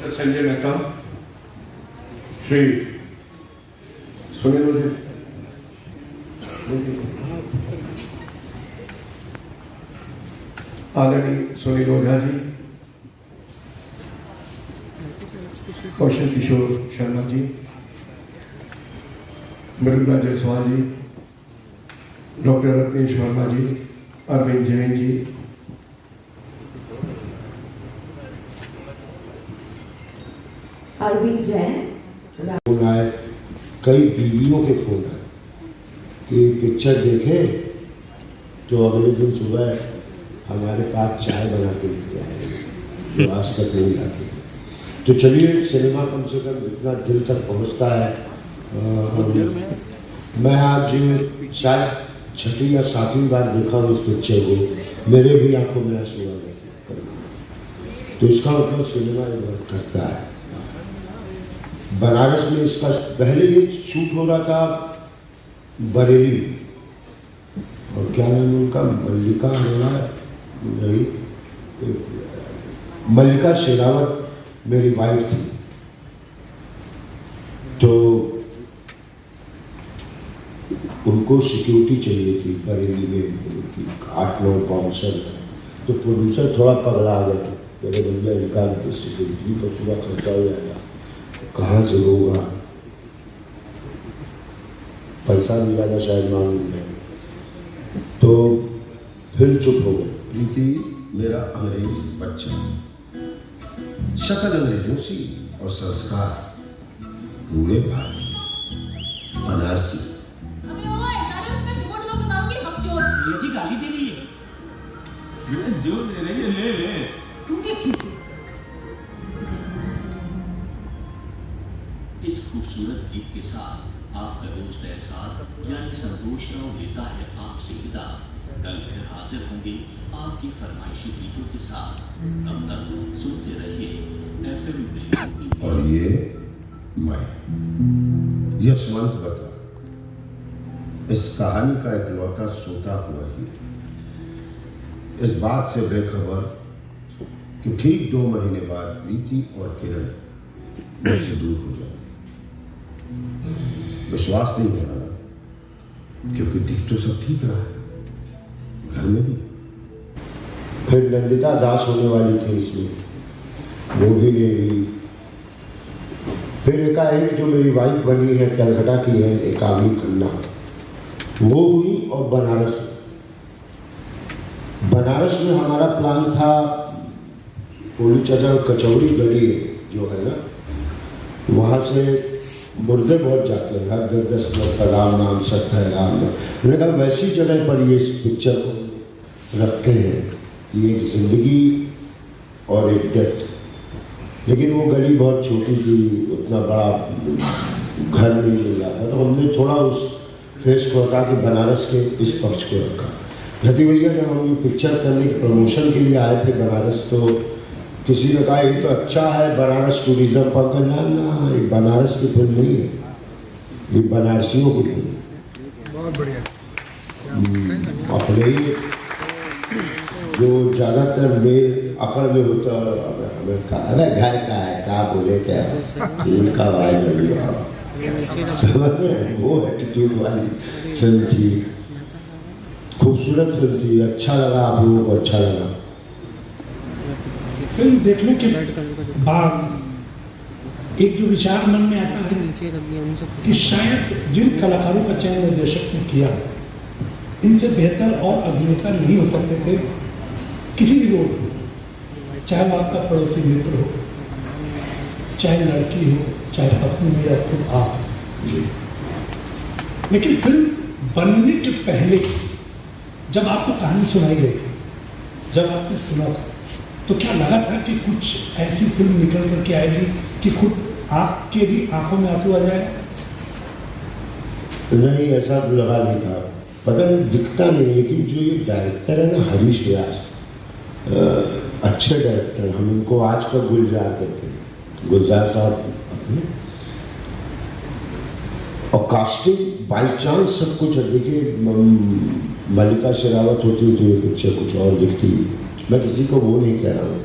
Doctor Sanjay Mehta, Shri Sunil Ojha, आदरणीय सुनील ओझा जी, कौशल किशोर शर्मा जी, मृदुला जायसवाल जी, doctor Ratnesh Verma जी, Arvind Jain ji, Arvind Jain, phone आए, कई बीवियों के फोन आए कि पिक्चर देखे तो अगले दिन सुबह हमारे पास चाय बना के लेके आए, जो आज तक नहीं आती। तो चलिए, सिनेमा कम से कम इतना दिल तक पहुंचता है। मैं आज शायद 6ठी या 7वीं बार देखा हूँ इस पिक्चर को, मेरे भी आंखों में आंसू आ गए। तो इसका मतलब सिनेमा वर्क करता है। बनारस में इसका पहले ये शूट हो रहा था बरेली, और क्या नाम उनका, मल्लिका अरोड़ा, नहीं, मल्लिका शेरावत मेरी वाइफ थी। तो उनको सिक्योरिटी चाहिए थी बरेली में, उनकी 8-9 बाउंसर। तो प्रोड्यूसर थोड़ा पगला आ गया, मेरे भैया इनका सिक्योरिटी पर पूरा खर्चा हो जाएगा, कहाँ से होगा, पैसा भी ज़्यादा शायद मांगेंगे। तो फिर चुप हो गए। प्रीति मेरा अंग्रेज बच्चा, शक्ल अंग्रेजों सी और संस्कार पूरे भारतीय, बनारसी। ये जी गाली दे रही है, जो दे रही है ले ले, तू क्या खींच। इस खूबसूरत गीत के साथ आपका दोस्त एहसास यानी संतोष राव लेता है आपसे विदा। कल फिर हाजिर होंगे आपकी फरमाइशी गीतों के साथ। तब तक सुनते रहिए FM। और ये मैं यशवंत बता, इस कहानी का इकलौता सोता हुआ ही, इस बात से बेखबर कि ठीक 2 महीने बाद प्रीति और किरण मुझसे दूर हो जाए। विश्वास नहीं हो रहा, क्योंकि दिख तो सब ठीक रहा है, घर में भी। फिर नंदिता दास होने वाली थी इसमें, वो भी ले गई। फिर एकाएक जो मेरी वाइफ बनी है, कलकत्ता की है, एकाग्री खन्ना, वो हुई। और बनारस में हमारा प्लान था, पोली चाचा कचौड़ी गली जो है ना, वहाँ से मुर्दे बहुत जाते हैं, हर 10-10 मिनट का राम नाम सत्य है राम नाम। मैंने कहा वैसी जगह पर ये इस पिक्चर को रखते हैं कि एक जिंदगी और एक डेथ। लेकिन वो गली बहुत छोटी थी, उतना बड़ा घर नहीं मिल रहा था, तो हमने थोड़ा उस फेस को हटा के बनारस के इस पक्ष को रखा। रति भैया जब हम ये पिक्चर करने के प्रमोशन के लिए आए थे बनारस, तो किसी ने कहा ये तो अच्छा है बनारस टूरिज्म पर, ना ये बनारस की फिल्म नहीं है, ये बनारसियों की फिल्म है। बहुत बढ़िया। अपने ही जो ज़्यादातर मेल अकड़ में होता है, हमें कहा अरे घर का है, कहा बोले क्या इनका वाई लगी, समझ में, वो एटीट्यूड वाली फिल्म थी। खूबसूरत फिल्म थी, अच्छा लगा आप लोगों को, अच्छा लगा। फिल्म देखने के बाद एक जो विचार मन में आता है कि शायद जिन कलाकारों का चयन निर्देशक ने किया, इनसे बेहतर और अभिनेता नहीं हो सकते थे किसी भी रोल में, चाहे वो आपका पड़ोसी मित्र हो, चाहे लड़की हो, चाहे पत्नी हो, या खुद आप। लेकिन फिल्म बनने के पहले जब आपको कहानी सुनाई गई थी, जब आपने सुना था, तो क्या लगा था कि कुछ ऐसी फिल्म निकल करके आएगी कि खुद आपके भी आंखों में आंसू आ जाएगा? नहीं, ऐसा तो लगा नहीं था, पता नहीं दिखता नहीं। लेकिन जो ये डायरेक्टर है ना, हरीश व्यास, अच्छे डायरेक्टर, हम इनको आज का गुलजार कहते हैं, गुलजार साहब अपने। और कास्टिंग बाई चांस सब कुछ है। देखिए, मल्लिका शेरावत होती तो ये पिक्चर कुछ और दिखती। मैं किसी को वो नहीं कह रहा हूँ,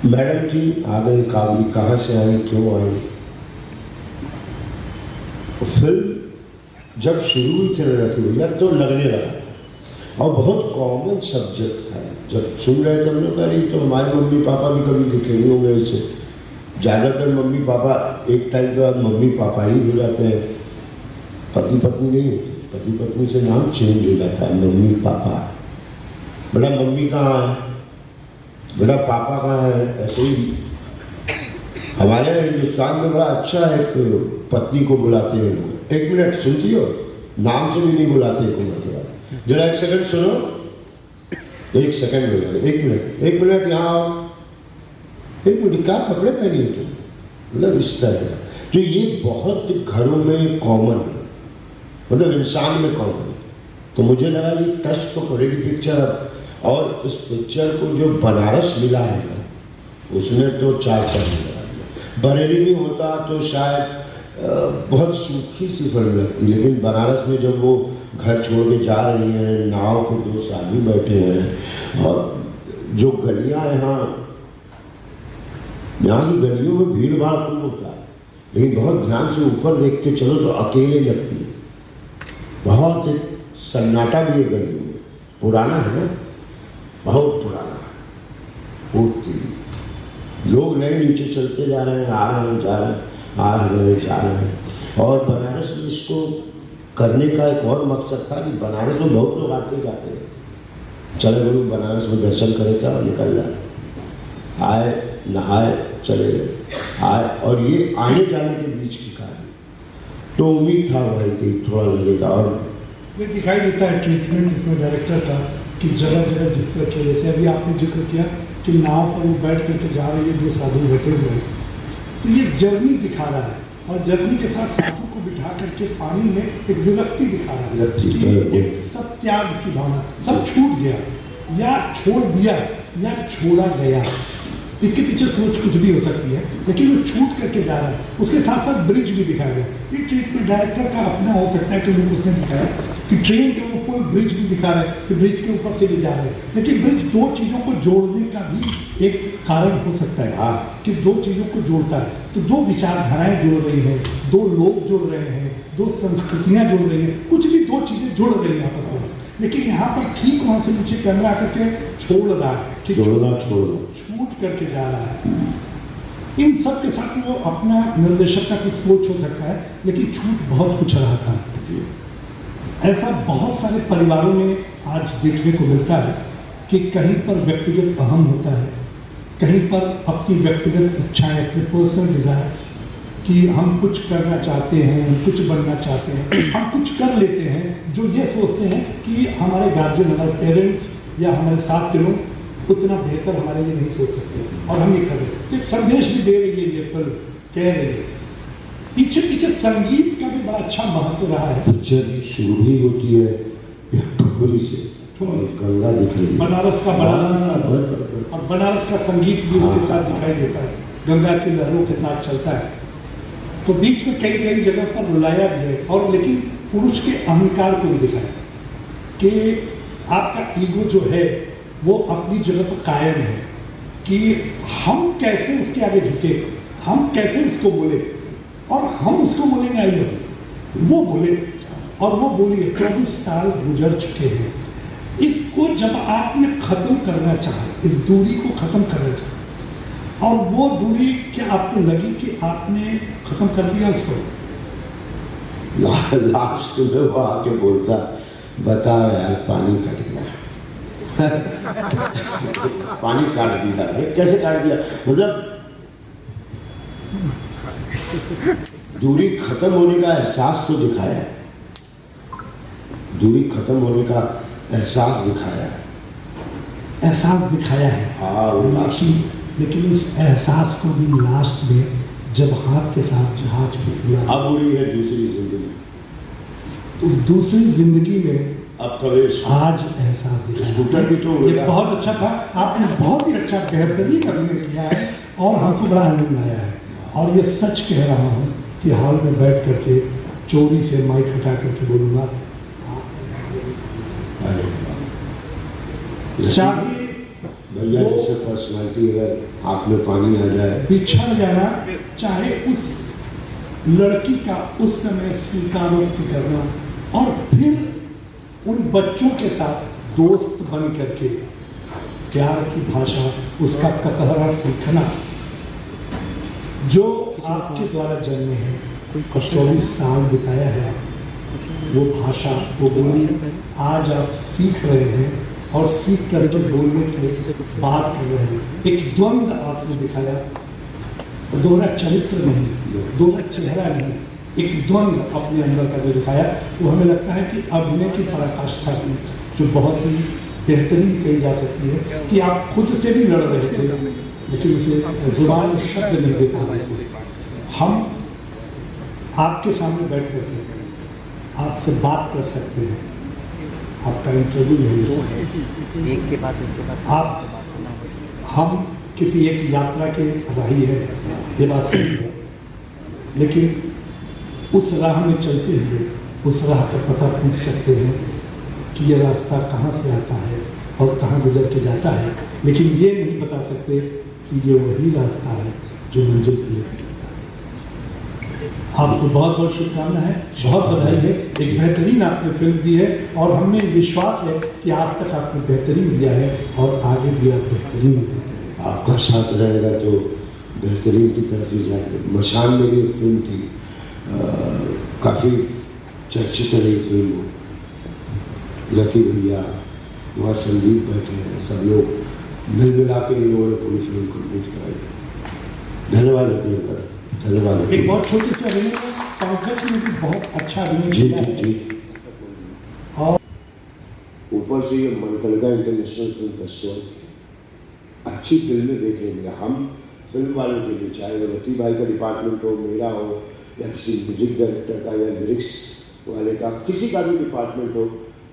मैडम जी आ गई, काबली कहाँ से आई, क्यों आई? फिल्म जब शुरू हुई थी रखी भैया तो लगने लगा था, और बहुत कॉमन सब्जेक्ट था। जब सुन रहे थे हम लोग, अरे तो हमारे मम्मी पापा भी कभी लिखे ही होंगे इसे। ज़्यादातर मम्मी पापा एक टाइम के बाद मम्मी पापा ही हो जाते हैं, पति पत्नी नहीं होती। पति पत्नी से नाम चेंज हो जाता है, मम्मी पापा। बेटा मम्मी कहाँ है, बेटा पापा कहाँ है, ऐसे ही हमारे हिंदुस्तान में बड़ा अच्छा है एक पत्नी को बुलाते हैं लोग। एक मिनट सुनती हो, नाम से भी नहीं बुलाते एक उम्र के बाद। जरा एक सेकंड सुनो, एक सेकंड बुला, एक मिनट यहाँ आओ, एक मिनट, क्या कपड़े पहनी हो तुम, मतलब इस तरह का। तो ये बहुत घरों में कॉमन है, मतलब इंसान में कॉमन है। तो मुझे लगा ये टच तो करेगी पिक्चर अब। और इस पिक्चर को जो बनारस मिला है ना, उसने तो चार चांद लगा दिया। बरेली में होता तो शायद बहुत सूखी सी फिल्म लगती, लेकिन बनारस में जब वो घर छोड़ के जा रही हैं, नाव पे 2 आदमी बैठे हैं, और जो गलियां यहाँ की गलियों में भीड़ भाड़ खूब होता है, लेकिन बहुत ध्यान से ऊपर देख के चलो तो अकेले लगती है। बहुत एक सन्नाटा भी है गली में, पुराना है ना, बहुत पुराना है। उठती लोग नए नीचे चलते जा रहे हैं, आ रहे हैं, जा रहे हैं, आ रहे हैं, जा रहे हैं। और बनारस में इसको करने का एक और मकसद था कि बनारस में बहुत लोग आते जाते रहते, चले गए बनारस में दर्शन करे क्या और निकल जाए, आए नहाए चले गए, आए। और ये आने जाने के बीच की कहानी, तो उम्मीद था भाई कि थोड़ा लगेगा। और ये दिखाई देता है ट्रीटमेंट इसमें डायरेक्टर का, कि जगह जगह जिस तरह के, जैसे अभी आपने जिक्र किया कि नाव पर वो बैठ करके जा रही है, 2 साधु बैठे हुए हैं, तो ये जर्नी दिखा रहा है। और जर्नी के साथ साधु को बिठा करके पानी में एक विरक्ति दिखा रहा है कि एक सब त्याग की भावना, सब छूट गया या छोड़ दिया या छोड़ा गया। इसके पीछे सोच कुछ भी हो सकती है, लेकिन वो छूट करके जा रहा है। उसके साथ साथ ब्रिज भी दिखाया गया। ये ट्रीटमेंट डायरेक्टर का अपना हो सकता है कि लोग उसने दिखाया कि ट्रेन के ऊपर ब्रिज भी दिखा रहे हैं, कि ब्रिज के ऊपर से भी जा रहे हैं, लेकिन ब्रिज 2 चीज़ों को जोड़ने का भी एक कारण हो सकता है। कि 2 चीज़ों को जोड़ता है, तो 2 विचारधाराएं जुड़ रही हैं, 2 लोग जुड़ रहे हैं, 2 संस्कृतियाँ जुड़ रही हैं, कुछ भी 2 चीज़ें जुड़ रही हैं आपस में। लेकिन यहाँ पर ठीक वहाँ से नीचे कैमरा करके छोड़ रहा है, कि छूट करके जा रहा है। इन सब के साथ वो अपना निर्देशक का कुछ सोच हो सकता है, लेकिन छूट बहुत कुछ रहा था। ऐसा बहुत सारे परिवारों में आज देखने को मिलता है कि कहीं पर व्यक्तिगत अहम होता है, कहीं पर अपनी व्यक्तिगत इच्छाएं, अपने पर्सनल डिजायर, कि हम कुछ करना चाहते हैं, हम कुछ बनना चाहते हैं, हम कुछ कर लेते हैं जो ये सोचते हैं कि हमारे गार्जियन, हमारे पेरेंट्स या हमारे साथ के लोग उतना बेहतर हमारे लिए नहीं सोच सकते, और हम ये कर रहे हैं। तो एक संदेश भी दे रही है ये फिल्म, कह रही है। पीछे पीछे संगीत का भी बड़ा अच्छा महत्व रहा है। पिक्चर शुरू ही होती है एक ठुमरी से, गंगा दिख रही है, बनारस का और बनारस का संगीत भी उसके साथ दिखाई देता है, गंगा की लहरों के साथ चलता है। तो बीच में कई कई जगह पर रुलाया भी है, और लेकिन पुरुष के अहंकार को भी दिखाया कि आपका ईगो जो है वो अपनी जगह पर कायम है, कि हम कैसे उसके आगे झुके, हम कैसे उसको बोले, और हम उसको बोलेंगे आई लव, वो बोले, और वो बोलिए। 24 साल गुजर चुके हैं। इसको जब आपने खत्म करना चाहा, इस दूरी को खत्म करना चाहा, और वो दूरी क्या आपको लगी कि आपने खत्म कर दिया उसको? लास्ट में वो आके बोलता, बताओ यार पानी कट गया। पानी काट दिया, कैसे काट दिया? मतलब दूरी खत्म होने का एहसास तो दिखाया, दूरी खत्म होने का एहसास दिखाया, एहसास दिखाया है। हाँ, लेकिन उस एहसास को भी लास्ट में जब हाथ के साथ जहाज पे हुआ, अब उड़ी है दूसरी जिंदगी, उस दूसरी जिंदगी में अब प्रवेश, आज एहसास दिखाया। स्कूटर भी तो ये बहुत अच्छा था, आपने बहुत ही अच्छा बेहतरीन अभिनय किया है, और हमको बड़ा आनंद आया है। और ये सच कह रहा हूँ कि हॉल में बैठ करके चोरी से माइक हटा करके बोलूँगा, चाहे भैया जैसे पर्सनालिटी अगर आँख में पानी आ जाए, बिछड़ जाना, चाहे उस लड़की का उस समय स्वीकारोक्ति करना और फिर उन बच्चों के साथ दोस्त बन करके प्यार की भाषा, उसका ककहरा सीखना, जो आपके द्वारा जन्मे हैं, 24 साल बिताया है आप, वो भाषा, वो बोली आज आप सीख रहे हैं और सीख करके बोलने की बात कर रहे हैं। एक द्वंद्व आपने दिखाया, दोहरा चरित्र नहीं, दोहरा चेहरा नहीं, एक द्वंद्व अपने अंदर का जो दिखाया, वो हमें लगता है कि अभिनय की पराकाष्ठा की जो बहुत ही बेहतरीन कही जा सकती है कि आप खुद से भी लड़ रहे थे, लेकिन उसे जुबान और शब्द नहीं दे पा रहे थे। हम आपके सामने बैठ करके आपसे बात कर सकते हैं, आपका इंटरव्यू नहीं ले सकते, एक के बाद आप हम किसी एक यात्रा के राही है, ये बात सही है, लेकिन उस राह में चलते हुए उस राह का पता पूछ सकते हैं कि ये रास्ता कहाँ से आता है और कहाँ गुजर के जाता है, लेकिन ये नहीं बता सकते कि ये वही रास्ता है जो मंजिल के लिए जाता है। आपको बहुत बहुत शुभकामना है, बहुत बधाई है, एक बेहतरीन आपने फिल्म दी है और हमें विश्वास है कि आज तक आपने बेहतरीन दिया है और आगे भी आप बेहतरीन देते हैं। आपका साथ रहेगा तो बेहतरीन की तरफ ही जाएंगे। मशान मेरी एक फिल्म थी, काफ़ी चर्चित रही फिल्म, लकी भैया, वहाँ संदीप बैठे हैं, सब लोग मिल मिला के इन लोगों ने पूरी फिल्म कंप्लीट कराई। धन्यवाद रत्नेकर, धन्यवाद। एक बहुत छोटी सी अभिनय, पंकज ने भी बहुत अच्छा अभिनय जी किया जी है। जी। और ऊपर से ये मनकलका इंटरनेशनल फिल्म फेस्टिवल, अच्छी फिल्में देखेंगे हम फिल्म वालों के लिए, चाहे वो रति भाई का डिपार्टमेंट हो, मेरा हो, या किसी म्यूजिक डायरेक्टर का या लिरिक्स वाले का, किसी का भी डिपार्टमेंट हो,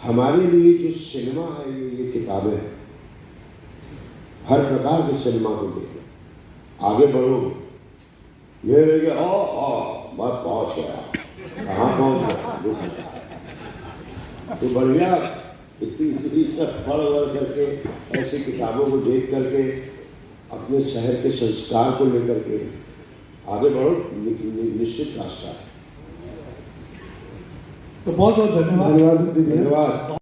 हमारे लिए जो सिनेमा है ये किताबें हैं। हर प्रकार के सिनेमा को देखें, आगे बढ़ोगे, ये रहेगा मैं पहुंच गया, कहाँ पहुंच गया, तो बढ़िया इतनी सब पढ़ वढ़ करके, ऐसी किताबों को देख करके, अपने शहर के संस्कार को लेकर के आगे बढ़ो, निश्चित रास्ता है। तो बहुत बहुत धन्यवाद। धन्यवाद।